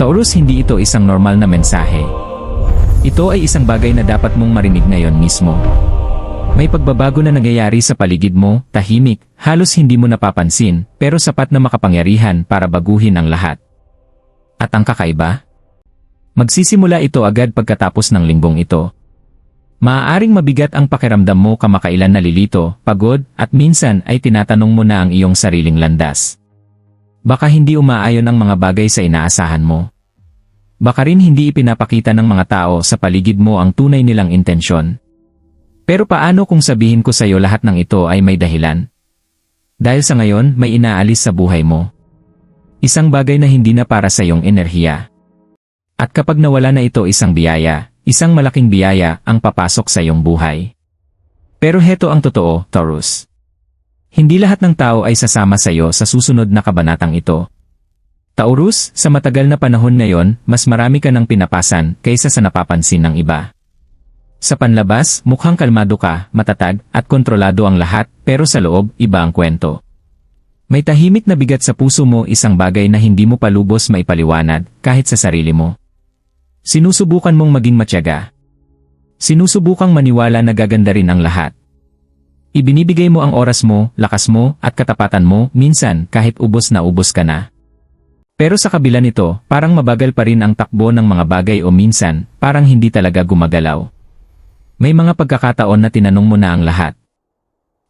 Taurus, hindi ito isang normal na mensahe. Ito ay isang bagay na dapat mong marinig ngayon mismo. May pagbabago na nangyayari sa paligid mo, tahimik, halos hindi mo napapansin, pero sapat na makapangyarihan para baguhin ang lahat. At ang kakaiba? Magsisimula ito agad pagkatapos ng linggong ito. Maaaring mabigat ang pakiramdam mo, kamakailan nalilito, pagod, at minsan ay tinatanong mo na ang iyong sariling landas. Baka hindi umaayon ang mga bagay sa inaasahan mo. Baka rin hindi ipinapakita ng mga tao sa paligid mo ang tunay nilang intensyon. Pero paano kung sabihin ko sa iyo lahat ng ito ay may dahilan? Dahil sa ngayon may inaalis sa buhay mo. Isang bagay na hindi na para sa iyong enerhiya. At kapag nawala na ito, isang biyaya, isang malaking biyaya ang papasok sa iyong buhay. Pero heto ang totoo, Taurus. Hindi lahat ng tao ay sasama sa iyo sa susunod na kabanatang ito. Taurus, sa matagal na panahon ngayon, mas marami ka ng pinapasan kaysa sa napapansin ng iba. Sa panlabas, mukhang kalmado ka, matatag, at kontrolado ang lahat, pero sa loob, iba ang kwento. May tahimik na bigat sa puso mo, isang bagay na hindi mo palubos maipaliwanag, kahit sa sarili mo. Sinusubukan mong maging matyaga. Sinusubukang maniwala na gaganda rin ang lahat. Ibinibigay mo ang oras mo, lakas mo, at katapatan mo, minsan, kahit ubos na ubos ka na. Pero sa kabila nito, parang mabagal pa rin ang takbo ng mga bagay o minsan, parang hindi talaga gumagalaw. May mga pagkakataon na tinanong mo na ang lahat.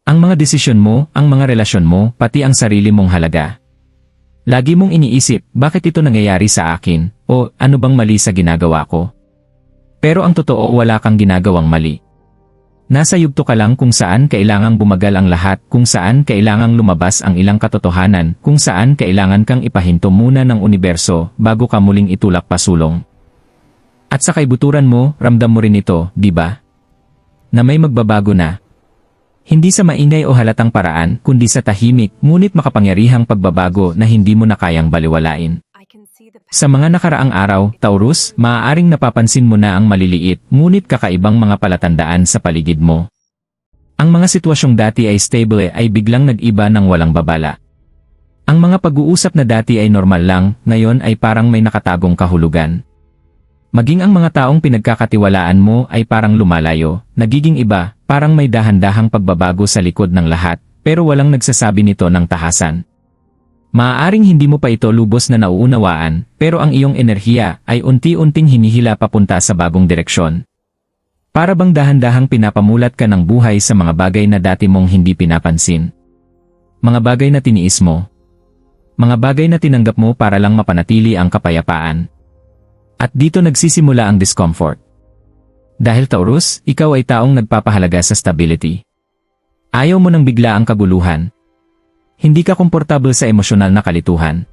Ang mga desisyon mo, ang mga relasyon mo, pati ang sarili mong halaga. Lagi mong iniisip, bakit ito nangyayari sa akin, o ano bang mali sa ginagawa ko? Pero ang totoo, wala kang ginagawang mali. Nasa yugto ka lang kung saan kailangang bumagal ang lahat, kung saan kailangang lumabas ang ilang katotohanan, kung saan kailangan kang ipahinto muna ng universo bago ka muling itulak pasulong. At sa kaibuturan mo, ramdam mo rin ito, di ba? Na may magbabago na. Hindi sa maingay o halatang paraan, kundi sa tahimik, ngunit makapangyarihang pagbabago na hindi mo na kayang baliwalain. Sa mga nakaraang araw, Taurus, maaaring napapansin mo na ang maliliit, ngunit kakaibang mga palatandaan sa paligid mo. Ang mga sitwasyong dati ay stable ay biglang nag-iba ng walang babala. Ang mga pag-uusap na dati ay normal lang, ngayon ay parang may nakatagong kahulugan. Maging ang mga taong pinagkakatiwalaan mo ay parang lumalayo, nagiging iba, parang may dahan-dahang pagbabago sa likod ng lahat, pero walang nagsasabi nito ng tahasan. Maaaring hindi mo pa ito lubos na nauunawaan, pero ang iyong enerhiya ay unti-unting hinihila papunta sa bagong direksyon. Para bang dahan-dahang pinapamulat ka ng buhay sa mga bagay na dati mong hindi pinapansin. Mga bagay na tiniis mo. Mga bagay na tinanggap mo para lang mapanatili ang kapayapaan. At dito nagsisimula ang discomfort. Dahil Taurus, ikaw ay taong nagpapahalaga sa stability. Ayaw mo nang bigla ang kaguluhan. Hindi ka komportable sa emosyonal na kalituhan.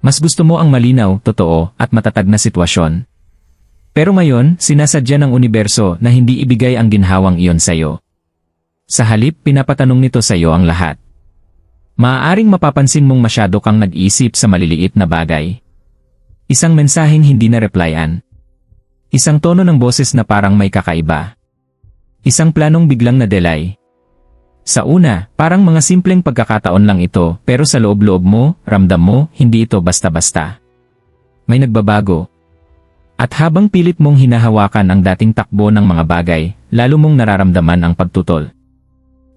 Mas gusto mo ang malinaw, totoo, at matatag na sitwasyon. Pero ngayon, sinasadya ng universo na hindi ibigay ang ginhawang iyon sa iyo. Sa halip, pinapatanong nito sa iyo ang lahat. Maaaring mapapansin mong masyado kang nag-iisip sa maliliit na bagay. Isang mensaheng hindi na replyan. Isang tono ng boses na parang may kakaiba. Isang planong biglang na-delay. Sa una, parang mga simpleng pagkakataon lang ito, pero sa loob-loob mo, ramdam mo, hindi ito basta-basta. May nagbabago. At habang pilit mong hinahawakan ang dating takbo ng mga bagay, lalo mong nararamdaman ang pagtutol.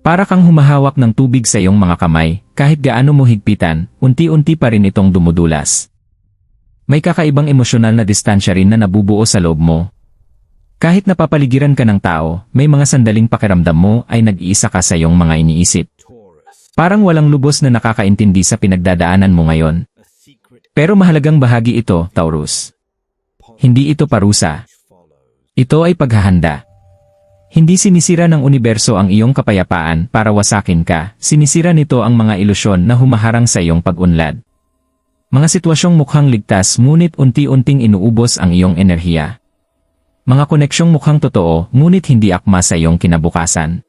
Para kang humahawak ng tubig sa iyong mga kamay, kahit gaano mo higpitan, unti-unti pa rin itong dumudulas. May kakaibang emosyonal na distansya rin na nabubuo sa loob mo. Kahit napapaligiran ka ng tao, may mga sandaling pakiramdam mo ay nag-iisa ka sa iyong mga iniisip. Parang walang lubos na nakakaintindi sa pinagdadaanan mo ngayon. Pero mahalagang bahagi ito, Taurus. Hindi ito parusa. Ito ay paghahanda. Hindi sinisira ng universo ang iyong kapayapaan para wasakin ka, sinisira nito ang mga ilusyon na humaharang sa iyong pag-unlad. Mga sitwasyong mukhang ligtas ngunit unti-unting inuubos ang iyong enerhiya. Mga koneksyong mukhang totoo ngunit hindi akma sa iyong kinabukasan.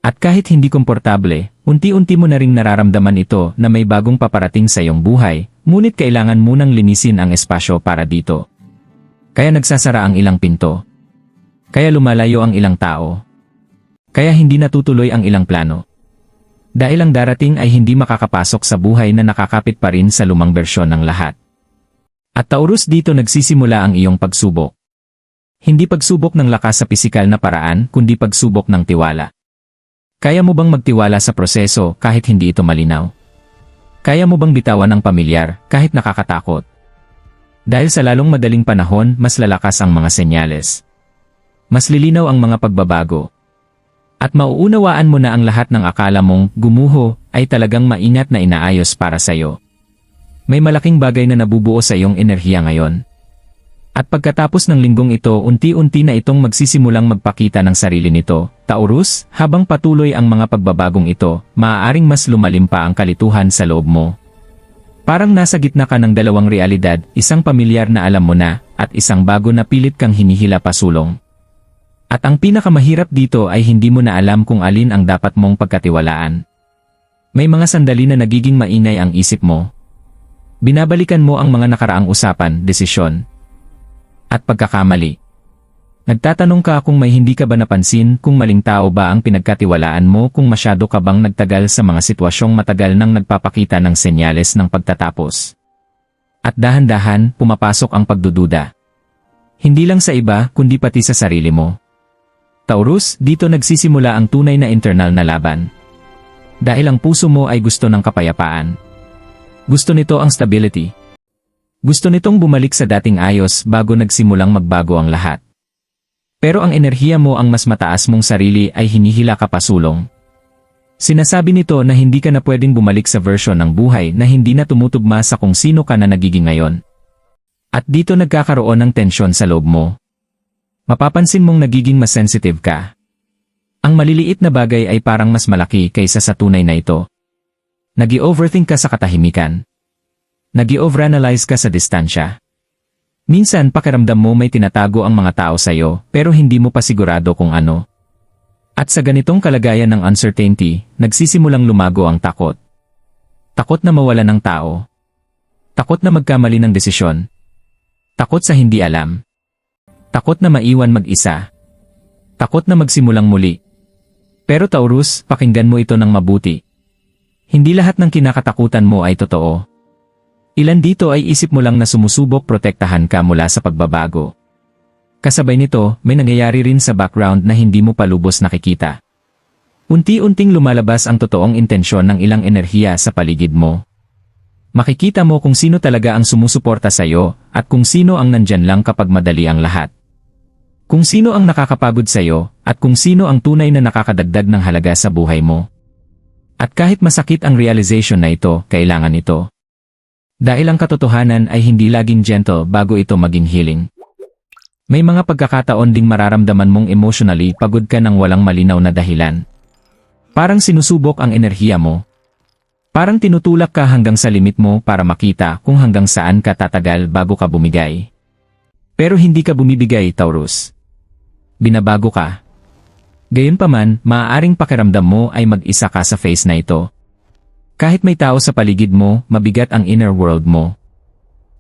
At kahit hindi komportable, unti-unti mo na ring nararamdaman ito na may bagong paparating sa iyong buhay, ngunit kailangan munang linisin ang espasyo para dito. Kaya nagsasara ang ilang pinto. Kaya lumalayo ang ilang tao. Kaya hindi natutuloy ang ilang plano. Dahil ang darating ay hindi makakapasok sa buhay na nakakapit pa rin sa lumang bersyon ng lahat. At Taurus, dito nagsisimula ang iyong pagsubok. Hindi pagsubok ng lakas sa pisikal na paraan, kundi pagsubok ng tiwala. Kaya mo bang magtiwala sa proseso kahit hindi ito malinaw? Kaya mo bang bitawan ang pamilyar kahit nakakatakot? Dahil sa lalong madaling panahon, mas lalakas ang mga senyales. Mas lilinaw ang mga pagbabago. At mauunawaan mo na ang lahat ng akala mong gumuho ay talagang maingat na inaayos para sa'yo. May malaking bagay na nabubuo sa iyong enerhiya ngayon. At pagkatapos ng linggong ito, unti-unti na itong magsisimulang magpakita ng sarili nito. Taurus, habang patuloy ang mga pagbabagong ito, maaaring mas lumalim pa ang kalituhan sa loob mo. Parang nasa gitna ka ng dalawang realidad, isang pamilyar na alam mo na, at isang bago na pilit kang hinihila pasulong. At ang pinakamahirap dito ay hindi mo na alam kung alin ang dapat mong pagkatiwalaan. May mga sandali na nagiging mainay ang isip mo. Binabalikan mo ang mga nakaraang usapan, desisyon, at pagkakamali. Nagtatanong ka kung may hindi ka ba napansin, kung maling tao ba ang pinagkatiwalaan mo, kung masyado ka bang nagtagal sa mga sitwasyong matagal nang nagpapakita ng senyales ng pagtatapos. At dahan-dahan, pumapasok ang pagdududa. Hindi lang sa iba, kundi pati sa sarili mo. Taurus, dito nagsisimula ang tunay na internal na laban. Dahil ang puso mo ay gusto ng kapayapaan. Gusto nito ang stability. Gusto nitong bumalik sa dating ayos bago nagsimulang magbago ang lahat. Pero ang enerhiya mo, ang mas mataas mong sarili, ay hinihila ka pasulong. Sinasabi nito na hindi ka na pwedeng bumalik sa version ng buhay na hindi na tumutugma sa kung sino ka na nagiging ngayon. At dito nagkakaroon ng tensyon sa loob mo. Mapapansin mong nagiging mas sensitive ka. Ang maliliit na bagay ay parang mas malaki kaysa sa tunay na ito. Nag-i-overthink ka sa katahimikan. Nag-i-overanalyze ka sa distansya. Minsan pakiramdam mo may tinatago ang mga tao sa'yo, pero hindi mo pa sigurado kung ano. At sa ganitong kalagayan ng uncertainty, nagsisimulang lumago ang takot. Takot na mawala ng tao. Takot na magkamali ng desisyon. Takot sa hindi alam. Takot na maiwan mag-isa. Takot na magsimulang muli. Pero Taurus, pakinggan mo ito ng mabuti. Hindi lahat ng kinakatakutan mo ay totoo. Ilan dito ay isip mo lang na sumusubok protektahan ka mula sa pagbabago. Kasabay nito, may nangyayari rin sa background na hindi mo pa lubos nakikita. Unti-unting lumalabas ang totoong intensyon ng ilang enerhiya sa paligid mo. Makikita mo kung sino talaga ang sumusuporta sa iyo at kung sino ang nandyan lang kapag madali ang lahat. Kung sino ang nakakapagod sa iyo at kung sino ang tunay na nakakadagdag ng halaga sa buhay mo. At kahit masakit ang realization na ito, kailangan ito. Dahil ang katotohanan ay hindi laging gentle bago ito maging healing. May mga pagkakataon ding mararamdaman mong emotionally pagod ka ng walang malinaw na dahilan. Parang sinusubok ang enerhiya mo. Parang tinutulak ka hanggang sa limit mo para makita kung hanggang saan ka tatagal bago ka bumigay. Pero hindi ka bumibigay, Taurus. Binabago ka. Gayunpaman, maaaring pakiramdam mo ay mag-isa ka sa phase na ito. Kahit may tao sa paligid mo, mabigat ang inner world mo.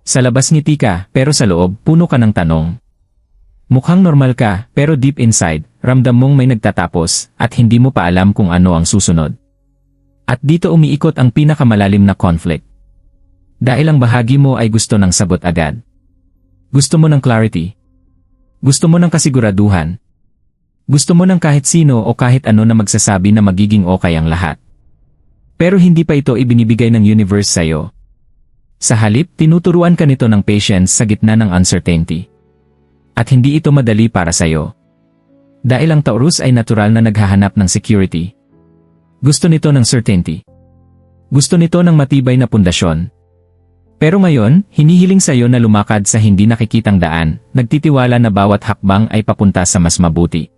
Sa labas ngiti ka, pero sa loob, puno ka ng tanong. Mukhang normal ka, pero deep inside, ramdam mong may nagtatapos, at hindi mo pa alam kung ano ang susunod. At dito umiikot ang pinakamalalim na conflict. Dahil ang bahagi mo ay gusto ng sagot agad. Gusto mo ng clarity. Gusto mo ng kasiguraduhan. Gusto mo ng kahit sino o kahit ano na magsasabi na magiging okay ang lahat. Pero hindi pa ito ibinibigay ng universe sa'yo. Sa halip, tinuturuan ka nito ng patience sa gitna ng uncertainty. At hindi ito madali para sa'yo. Dahil ang Taurus ay natural na naghahanap ng security. Gusto nito ng certainty. Gusto nito ng matibay na pundasyon. Pero ngayon, hinihiling sa'yo na lumakad sa hindi nakikitang daan, nagtitiwala na bawat hakbang ay papunta sa mas mabuti.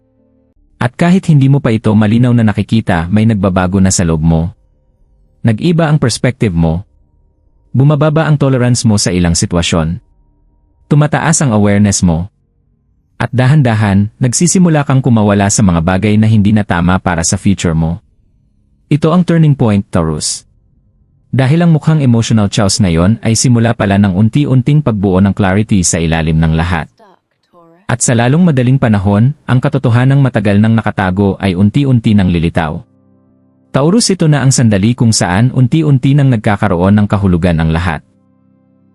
At kahit hindi mo pa ito malinaw na nakikita, may nagbabago na sa loob mo. Nag-iba ang perspective mo. Bumababa ang tolerance mo sa ilang sitwasyon. Tumataas ang awareness mo. At dahan-dahan, nagsisimula kang kumawala sa mga bagay na hindi na tama para sa future mo. Ito ang turning point, Taurus. Dahil ang mukhang emotional chaos na yon ay simula pala ng unti-unting pagbuo ng clarity sa ilalim ng lahat. At sa lalong madaling panahon, ang katotohanang matagal nang nakatago ay unti-unti nang lilitaw. Taurus, ito na ang sandali kung saan unti-unti nang nagkakaroon ng kahulugan ang lahat.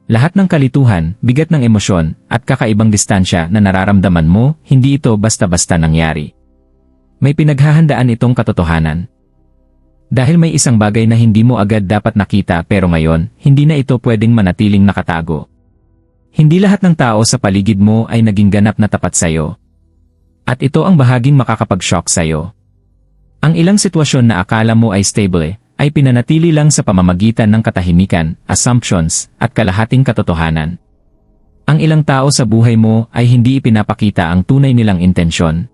Lahat ng kalituhan, bigat ng emosyon, at kakaibang distansya na nararamdaman mo, hindi ito basta-basta nangyari. May pinaghahandaan itong katotohanan. Dahil may isang bagay na hindi mo agad dapat nakita pero ngayon, hindi na ito pwedeng manatiling nakatago. Hindi lahat ng tao sa paligid mo ay naging ganap na tapat sa'yo. At ito ang bahaging makakapag-shock sa'yo. Ang ilang sitwasyon na akala mo ay stable, ay pinanatili lang sa pamamagitan ng katahimikan, assumptions, at kalahating katotohanan. Ang ilang tao sa buhay mo ay hindi ipinapakita ang tunay nilang intensyon.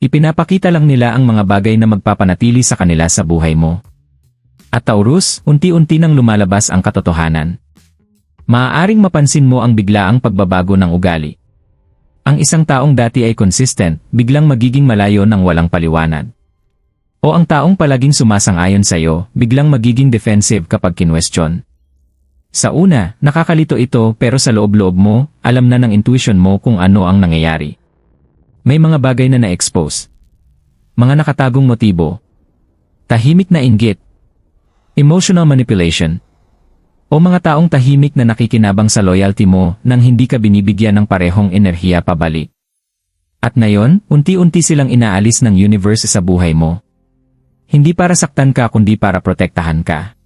Ipinapakita lang nila ang mga bagay na magpapanatili sa kanila sa buhay mo. At Taurus, unti-unti nang lumalabas ang katotohanan. Maaaring mapansin mo ang biglaang pagbabago ng ugali. Ang isang taong dati ay consistent, biglang magiging malayo ng walang paliwanag. O ang taong palaging sumasang-ayon sa'yo, biglang magiging defensive kapag kinwestiyon. Sa una, nakakalito ito pero sa loob-loob mo, alam na ng intuition mo kung ano ang nangyayari. May mga bagay na na-expose. Mga nakatagong motibo. Tahimik na inggit. Emotional manipulation. O mga taong tahimik na nakikinabang sa loyalty mo nang hindi ka binibigyan ng parehong enerhiya pabalik. At ngayon, unti-unti silang inaalis ng universe sa buhay mo. Hindi para saktan ka kundi para protektahan ka.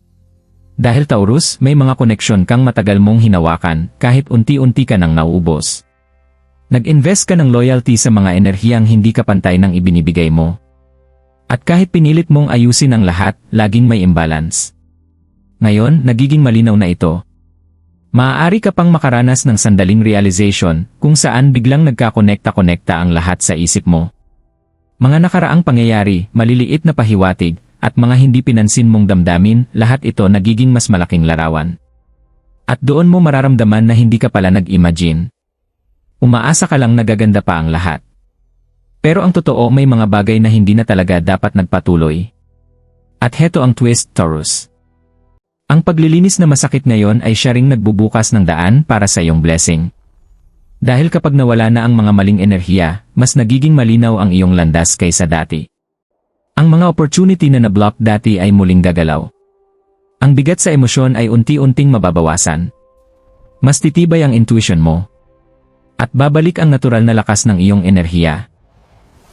Dahil Taurus, may mga koneksyon kang matagal mong hinawakan kahit unti-unti ka nang nauubos. Nag-invest ka ng loyalty sa mga enerhiyang hindi ka pantay ng ibinibigay mo. At kahit pinilit mong ayusin ang lahat, laging may imbalance. Ngayon, nagiging malinaw na ito. Maaari ka pang makaranas ng sandaling realization kung saan biglang nagkakonekta-konekta ang lahat sa isip mo. Mga nakaraang pangyayari, maliliit na pahiwatig, at mga hindi pinansin mong damdamin, lahat ito nagiging mas malaking larawan. At doon mo mararamdaman na hindi ka pala nag-imagine. Umaasa ka lang nagaganda pa ang lahat. Pero ang totoo may mga bagay na hindi na talaga dapat nagpatuloy. At heto ang twist, Taurus. Ang paglilinis na masakit ngayon ay siya ring nagbubukas ng daan para sa iyong blessing. Dahil kapag nawala na ang mga maling enerhiya, mas nagiging malinaw ang iyong landas kaysa dati. Ang mga opportunity na na-block dati ay muling gagalaw. Ang bigat sa emosyon ay unti-unting mababawasan. Mas titibay ang intuition mo. At babalik ang natural na lakas ng iyong enerhiya.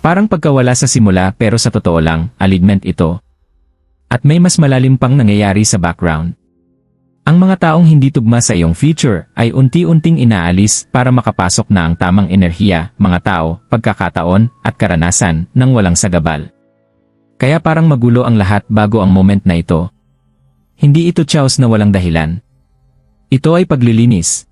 Parang pagkawala sa simula pero sa totoo lang, alignment ito. At may mas malalim pang nangyayari sa background. Ang mga taong hindi tugma sa iyong future ay unti-unting inaalis para makapasok na ang tamang enerhiya, mga tao, pagkakataon, at karanasan nang walang sagabal. Kaya parang magulo ang lahat bago ang moment na ito. Hindi ito chaos na walang dahilan. Ito ay paglilinis.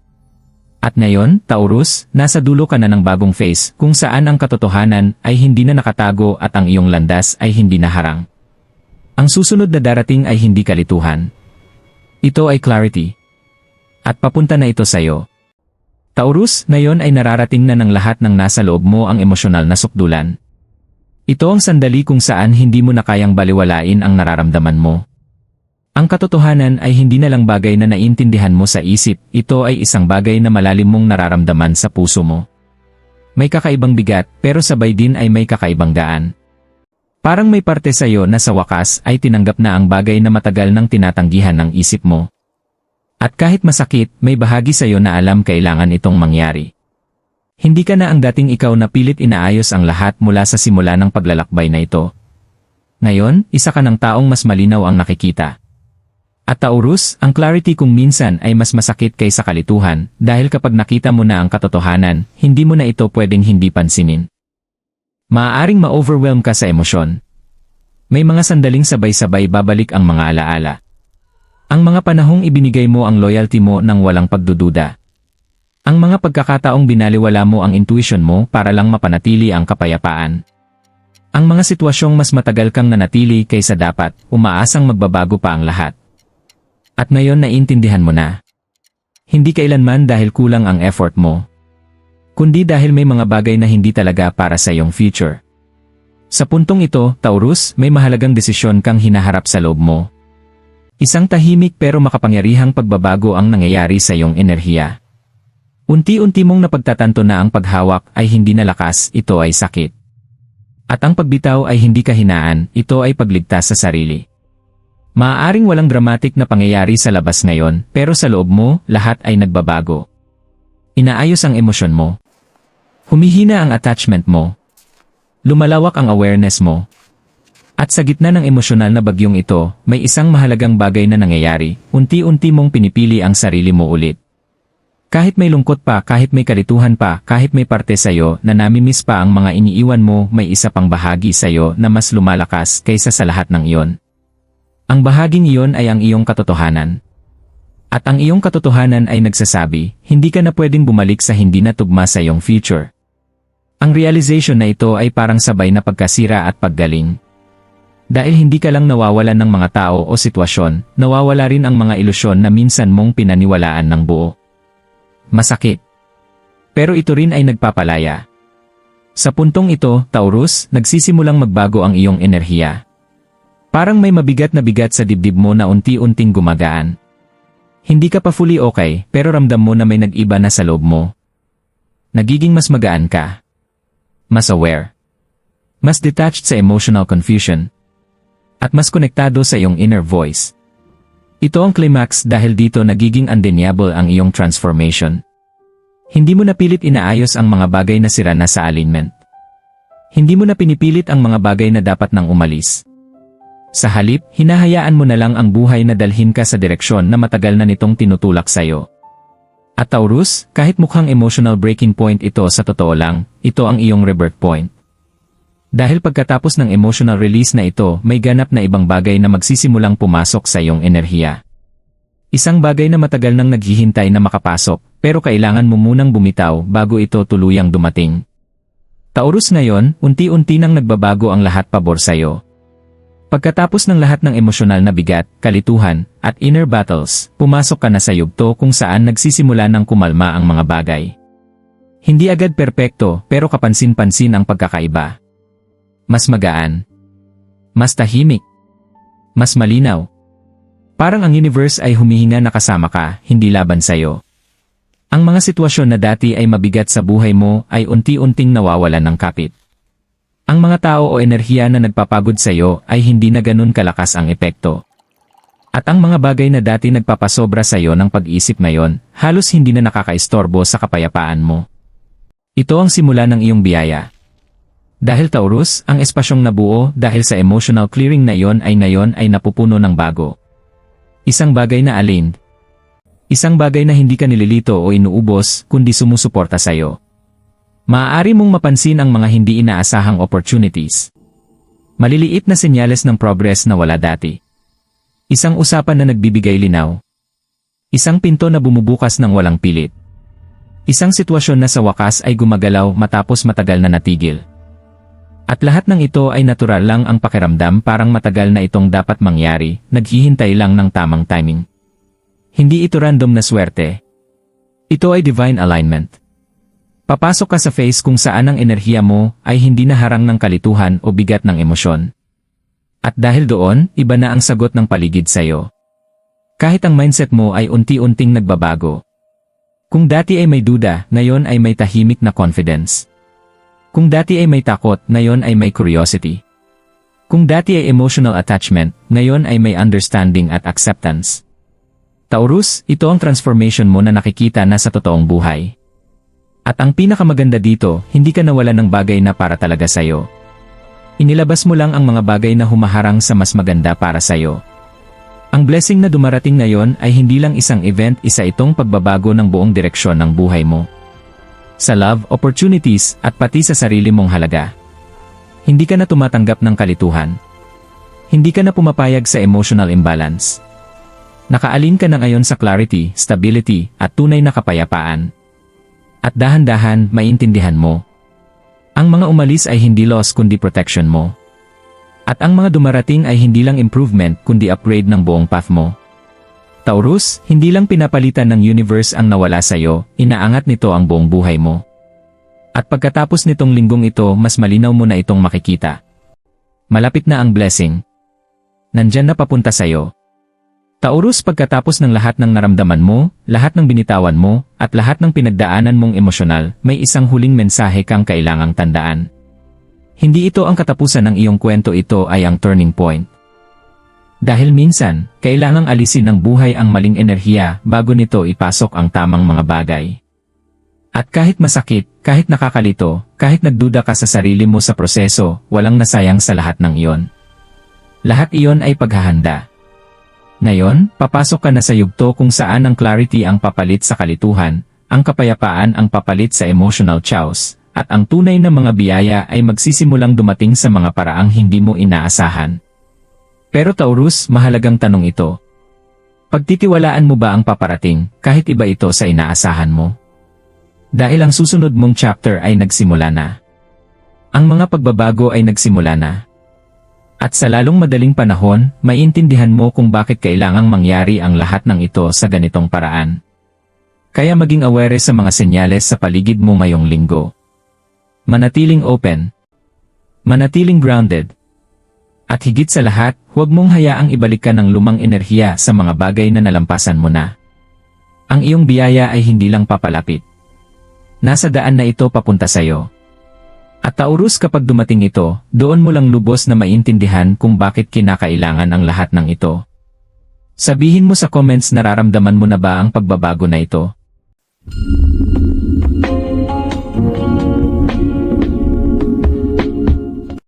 At ngayon, Taurus, nasa dulo ka na ng bagong phase kung saan ang katotohanan ay hindi na nakatago at ang iyong landas ay hindi naharang. Ang susunod na darating ay hindi kalituhan. Ito ay clarity. At papunta na ito sa'yo. Taurus, ngayon ay nararating na ng lahat ng nasa loob mo ang emosyonal na sukdulan. Ito ang sandali kung saan hindi mo na kayang baliwalain ang nararamdaman mo. Ang katotohanan ay hindi na lang bagay na naiintindihan mo sa isip, ito ay isang bagay na malalim mong nararamdaman sa puso mo. May kakaibang bigat, pero sabay din ay may kakaibang gaan. Parang may parte sa'yo na sa wakas ay tinanggap na ang bagay na matagal nang tinatanggihan ng isip mo. At kahit masakit, may bahagi sa'yo na alam kailangan itong mangyari. Hindi ka na ang dating ikaw na pilit inaayos ang lahat mula sa simula ng paglalakbay na ito. Ngayon, isa ka ng taong mas malinaw ang nakikita. At Taurus, ang clarity kung minsan ay mas masakit kaysa kalituhan dahil kapag nakita mo na ang katotohanan, hindi mo na ito pwedeng hindi pansinin. Maaaring ma-overwhelm ka sa emosyon. May mga sandaling sabay-sabay babalik ang mga alaala. Ang mga panahong ibinigay mo ang loyalty mo nang walang pagdududa. Ang mga pagkakataong binaliwala mo ang intuition mo para lang mapanatili ang kapayapaan. Ang mga sitwasyong mas matagal kang nanatili kaysa dapat, umaasang magbabago pa ang lahat. At ngayon naiintindihan mo na. Hindi kailanman dahil kulang ang effort mo, kundi dahil may mga bagay na hindi talaga para sa iyong future. Sa puntong ito, Taurus, may mahalagang desisyon kang hinaharap sa loob mo. Isang tahimik pero makapangyarihang pagbabago ang nangyayari sa iyong enerhiya. Unti-unti mong napagtatanto na ang paghawak ay hindi na lakas, ito ay sakit. At ang pagbitaw ay hindi kahinaan, ito ay pagligtas sa sarili. Maaaring walang dramatic na pangyayari sa labas ngayon, pero sa loob mo, lahat ay nagbabago. Inaayos ang emosyon mo. Humihina ang attachment mo. Lumalawak ang awareness mo. At sa gitna ng emosyonal na bagyong ito, may isang mahalagang bagay na nangyayari, unti-unti mong pinipili ang sarili mo ulit. Kahit may lungkot pa, kahit may kalituhan pa, kahit may parte sa'yo na namimiss pa ang mga iniiwan mo, may isa pang bahagi sa'yo na mas lumalakas kaysa sa lahat ng iyon. Ang bahaging iyon ay ang iyong katotohanan. At ang iyong katotohanan ay nagsasabi, hindi ka na pwedeng bumalik sa hindi na tugma sa iyong future. Ang realization na ito ay parang sabay na pagkasira at paggaling. Dahil hindi ka lang nawawalan ng mga tao o sitwasyon, nawawala rin ang mga ilusyon na minsan mong pinaniwalaan ng buo. Masakit. Pero ito rin ay nagpapalaya. Sa puntong ito, Taurus, nagsisimulang magbago ang iyong enerhiya. Parang may mabigat na bigat sa dibdib mo na unti-unting gumagaan. Hindi ka pa fully okay, pero ramdam mo na may nag-iba na sa loob mo. Nagiging mas magaan ka. Mas aware. Mas detached sa emotional confusion. At mas konektado sa iyong inner voice. Ito ang climax dahil dito nagiging undeniable ang iyong transformation. Hindi mo na pilit inaayos ang mga bagay na sira na sa alignment. Hindi mo na pinipilit ang mga bagay na dapat nang umalis. Sa halip, hinahayaan mo na lang ang buhay na dalhin ka sa direksyon na matagal na nitong tinutulak sa'yo. At Taurus, kahit mukhang emotional breaking point ito sa totoo lang, ito ang iyong rebirth point. Dahil pagkatapos ng emotional release na ito, may ganap na ibang bagay na magsisimulang pumasok sa iyong enerhiya. Isang bagay na matagal nang naghihintay na makapasok, pero kailangan mo munang bumitaw bago ito tuluyang dumating. Taurus ngayon, unti-unti nang nagbabago ang lahat pabor sa iyo. Pagkatapos ng lahat ng emosyonal na bigat, kalituhan, at inner battles, pumasok ka na sa yugto kung saan nagsisimula ng kumalma ang mga bagay. Hindi agad perpekto, pero kapansin-pansin ang pagkakaiba. Mas magaan. Mas tahimik. Mas malinaw. Parang ang universe ay humihinga na kasama ka, hindi laban sa'yo. Ang mga sitwasyon na dati ay mabigat sa buhay mo ay unti-unting nawawalan ng kapit. Ang mga tao o enerhiya na nagpapagod sa'yo ay hindi na ganun kalakas ang epekto. At ang mga bagay na dati nagpapasobra sa'yo ng pag-iisip ngayon, halos hindi na nakakaistorbo sa kapayapaan mo. Ito ang simula ng iyong biyaya. Dahil Taurus, ang espasyong nabuo dahil sa emotional clearing na iyon ay napupuno ng bago. Isang bagay na aligned. Isang bagay na hindi ka nililito o inuubos, kundi sumusuporta sa'yo. Maaari mong mapansin ang mga hindi inaasahang opportunities. Maliliit na senyales ng progress na wala dati. Isang usapan na nagbibigay linaw. Isang pinto na bumubukas ng walang pilit. Isang sitwasyon na sa wakas ay gumagalaw matapos matagal na natigil. At lahat ng ito ay natural lang ang pakiramdam parang matagal na itong dapat mangyari, naghihintay lang ng tamang timing. Hindi ito random na swerte. Ito ay divine alignment. Papasok ka sa phase kung saan ang enerhiya mo ay hindi naharang ng kalituhan o bigat ng emosyon. At dahil doon, iba na ang sagot ng paligid sa'yo. Kahit ang mindset mo ay unti-unting nagbabago. Kung dati ay may duda, ngayon ay may tahimik na confidence. Kung dati ay may takot, ngayon ay may curiosity. Kung dati ay emotional attachment, ngayon ay may understanding at acceptance. Taurus, ito ang transformation mo na nakikita na sa totoong buhay. At ang pinakamaganda dito, hindi ka nawalan ng bagay na para talaga sa'yo. Inilabas mo lang ang mga bagay na humaharang sa mas maganda para sa'yo. Ang blessing na dumarating ngayon ay hindi lang isang event, isa itong pagbabago ng buong direksyon ng buhay mo. Sa love, opportunities, at pati sa sarili mong halaga. Hindi ka na tumatanggap ng kalituhan. Hindi ka na pumapayag sa emotional imbalance. Nakaalin ka na ngayon sa clarity, stability, at tunay na kapayapaan. At dahan-dahan, maintindihan mo. Ang mga umalis ay hindi loss kundi protection mo. At ang mga dumarating ay hindi lang improvement kundi upgrade ng buong path mo. Taurus, hindi lang pinapalitan ng universe ang nawala sa'yo, inaangat nito ang buong buhay mo. At pagkatapos nitong linggong ito, mas malinaw mo na itong makikita. Malapit na ang blessing. Nandyan na papunta sa'yo. Taurus, pagkatapos ng lahat ng naramdaman mo, lahat ng binitawan mo, at lahat ng pinagdaanan mong emosyonal, may isang huling mensahe kang kailangang tandaan. Hindi ito ang katapusan ng iyong kwento, ito ay ang turning point. Dahil minsan, kailangang alisin ng buhay ang maling enerhiya bago nito ipasok ang tamang mga bagay. At kahit masakit, kahit nakakalito, kahit nagduda ka sa sarili mo sa proseso, walang nasayang sa lahat ng iyon. Lahat iyon ay paghahanda. Ngayon, papasok ka na sa yugto kung saan ang clarity ang papalit sa kalituhan, ang kapayapaan ang papalit sa emotional chaos, at ang tunay na mga biyaya ay magsisimulang dumating sa mga paraang hindi mo inaasahan. Pero Taurus, mahalagang tanong ito. Pagtitiwalaan mo ba ang paparating, kahit iba ito sa inaasahan mo? Dahil ang susunod mong chapter ay nagsimula na. Ang mga pagbabago ay nagsimula na. At sa lalong madaling panahon, maiintindihan mo kung bakit kailangang mangyari ang lahat ng ito sa ganitong paraan. Kaya maging aware sa mga senyales sa paligid mo ngayong linggo. Manatiling open. Manatiling grounded. At higit sa lahat, huwag mong hayaang ibalik ka ng lumang enerhiya sa mga bagay na nalampasan mo na. Ang iyong biyaya ay hindi lang papalapit. Nasa daan na ito papunta sa'yo. At Taurus, kapag dumating ito, doon mo lang lubos na maintindihan kung bakit kinakailangan ang lahat ng ito. Sabihin mo sa comments, nararamdaman mo na ba ang pagbabago na ito?